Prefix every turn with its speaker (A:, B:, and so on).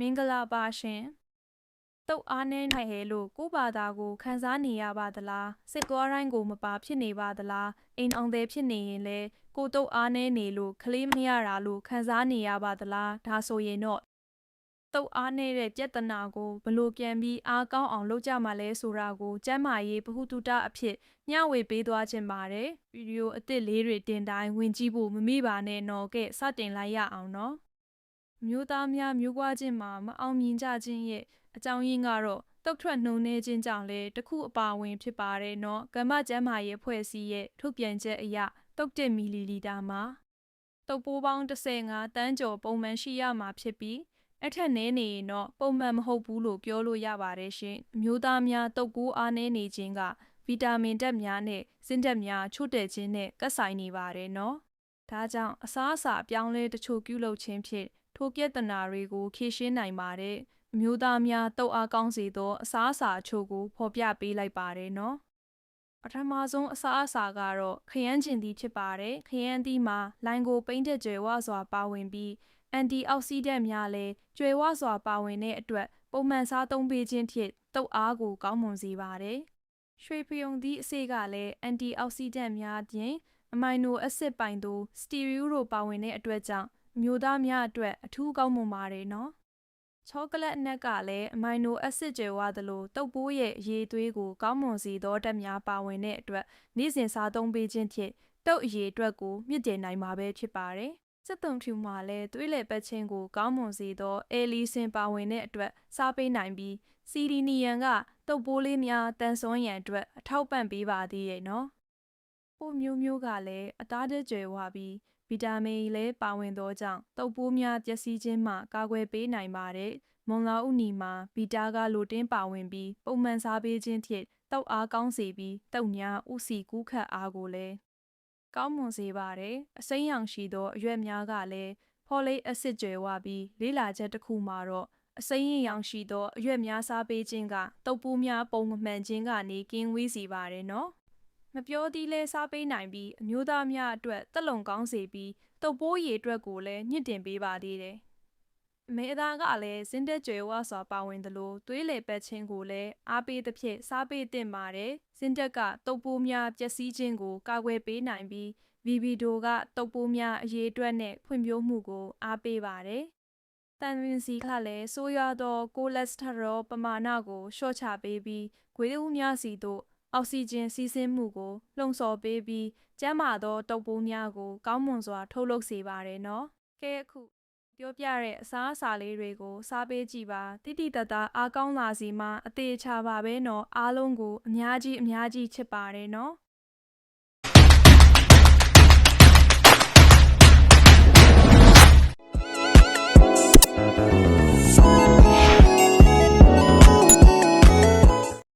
A: မင်္ဂလာပါရှင်တုတ်အားနည်းနိုင်ဟဲလို့ကို့ဘာသာကိုခန်းစားနေရပါသလားစစ်ကောတိုင်းကိုမပါဖြစ်နေပါသလားအိမ်အောင်သည်ဖြစ်နေရင်လဲကိုတုတ်အားနည်းနေလို့ကလေးမရတာလို့ခန်းစားနေရပါသလားဒါဆိုရင်တော့တုတ်အားနည်းတဲ့ပြဿနာကိုဘလို့ပြန်ပြီးအားကောင်းအောင်လုပ်ကြမှာလဲဆိုတာကိုကျမ်းမာရေးဗဟုသုတအဖြစ်မျှဝေပေးသွားခြင်းပါတယ်ဗီဒီယိုအသစ်လေးတွေတင်တိုင်းဝင်ကြည့်ဖို့မမေ့ပါနဲ့နော်ကဲစတင်လိုက်ရအောင်နော်မျိုးသားများမျိုးပွားခြင်းမှာမအောင်မြင်ကြခြင်းရဲ့အကြောင်းရင်းကတော့တုတ်ထွက်နှုံနေခြင်းကြောင့်လည်းတစ်ခုအပါဝင်ဖြစ်ပါတယ်နော်ကမ္ဘာ့ကျန်းမာရေးအဖွဲ့အစည်းရဲ့ထုတ်ပြန်ချက်အရတုတ်1မီလီလီတာမှာတုတ်ပိုးပေါင်း15တန်းကျော်ပုံမှန်ရှိရမှာဖြစ်ပြီးအထက်နည်းနေရင်တော့ပုံမှန်မဟုတ်ဘူးလို့ပြောလို့ရပါတယ်ရှင်အမျိုးသားများတုတ်ကိုအားနည်းနေခြင်းကဗီတာမင်ဓာတ်များနဲ့ဇင်းဓာတ်များချို့တဲ့ခြင်းနဲ့ကပ်ဆိုင်နေပါတယ်နော်ဒါကြောင့်အစားအစာအပြောင်းလဲတချို့ပြုလုပ်ခြင်းဖြင့်ထိုပြဿနာတွေကိုဖြေရှင်းနိုင်ပါတယ်အမျိုးသားများတုတ်အားကောင်းစေသောအစားအစာအချို့ကိုဖော်ပြပေးလိုက်ပါတယ်နော်ပထမဆုံးအစားအစာကတော့ခရမ်းချဉ်သီးဖြစ်ပါတယ်ခရမ်းသီးမှာလိုင်ကိုပိန်းတဲ့ကြွယ်ဝစွာပါဝင်ပြီးအန်တီအောက်ဆီဒန့်များလည်းကြွယ်ဝစွာပါဝင်တဲ့အတွက်ပုံမှန်စားသုံးပေးခြင်းဖြင့်တုတ်အားကိုကောင်းမွန်စေပါတယ်ရွှေဖရုံသီးအစေ့ကလည်းအန်တီအောက်ဆီဒန့်များအပြင်အမိုင်နိုအက်ဆစ်ပိုင်သူစတီရီယိုတို့ပါဝင်တဲ့အတွက်ကြောင့်အမျိုးသားများအတွက်အထူးကောင်းမွန်ပါတယ်နော်ချောကလက်အနက်ကလည်းအမိုင်နိုအက်ဆစ်ကြွယ်ဝသလိုတုပ်ပိုးရဲ့အရည်အသွေးကိုကောင်းမွန်စေသောဓာတ်များပါဝင်တဲ့အတွက်နေ့စဉ်စားသုံးပေးခြင်းဖြင့်တုပ်အရည်အတွက်ကိုမြင့်တင်နိုင်မှာပဲဖြစ်ပါတယ်စက်သွန်ဖြူမှာလည်းသွေးလည်ပတ်ခြင်းကိုကောင်းမွန်စေသောအဲလီဆင်ပါဝင်တဲ့အတွက်စားပေးနိုင်ပြီးစီဒီနီယန်ကတုပ်ပိုးလေးများတန်ဆွမ်းရန်အတွက်အထောက်ပံ့ပေးပါသေးရဲ့နော်ပို့မျိုးကလည်းအသားတကြွယ်ဝပြီးဗီတာမင်လည်းပါဝင်သောကြောင့်တုပ်ပိုးများပျက်စီးခြင်းမှကာကွယ်ပေးနိုင်ပါတယ်မွန်လာဥနီမှာဗီတာကလိုတင်းပါဝင်ပြီးပုံမှန်စားပေးခြင်းဖြင့်တုပ်အားကောင်းစေပြီးတုပ်များဥစီကူးခတ်အားကိုလည်းကောင်းမွန်စေပါတယ်အစိမ်းရောင်ရှိသောအရွက်များကလည်းဖော်လိတ်အက်ဆစ်ကြွယ်ဝပြီးလေးလာချက်တစ်ခုမှာတော့အစိမ်းရောင်ရှိသောအရွက်များစားပေးခြင်းကတုပ်ပိုးများပုံမှန်ခြင်းကနေကင်းဝေးစေပါတယ်နော်မပြောသေးလဲစားပေးနိုင်ပြီးအမျိုးသားများအတွက်တက်လုံကောင်းစေပြီးတုပ်ပိုးရည်အတွက်ကိုလည်းညှင့်တင်ပေးပါသေးတယ်အမေအသားကလည်းဇင်းသက်ကြွယ်ဝစွာပါဝင်သလိုသွေးလည်ပတ်ခြင်းကိုလည်းအားပေးသဖြင့်စားပေးသင့်ပါတယ်ဇင်းသက်ကတုပ်ပိုးများပျက်စီးခြင်းကိုကာကွယ်ပေးနိုင်ပြီးဗီဗီဒိုကတုပ်ပိုးများအရေးအတွက်နဲ့ဖွံ့ဖြိုးမှုကိုအားပေးပါတယ်တန်ဝင်စီကလည်းဆိုးရွားသောကိုလက်စတရောပမာဏကိုလျှော့ချပေးပြီးခွေးဦးများစီသို့အောက်ဆီဂျင်စီးဆင်းမှုကိုလှုံ့ဆော်ပေးပြီးကျန်းမာသောတုပ်ပိုးများကိုကောင်းမွန်စွာထုတ်လုပ်စေပါတယ်နော်ကဲအခုပြောပြတဲ့အစားအစာလေးတွေကိုစားပေးကြည့်ပါတိတိတတ်တာအားကောင်းလာစီမှအသေးချပါပဲနော်အားလုံးကိုအများကြီးချစ်ပါတယ်နော်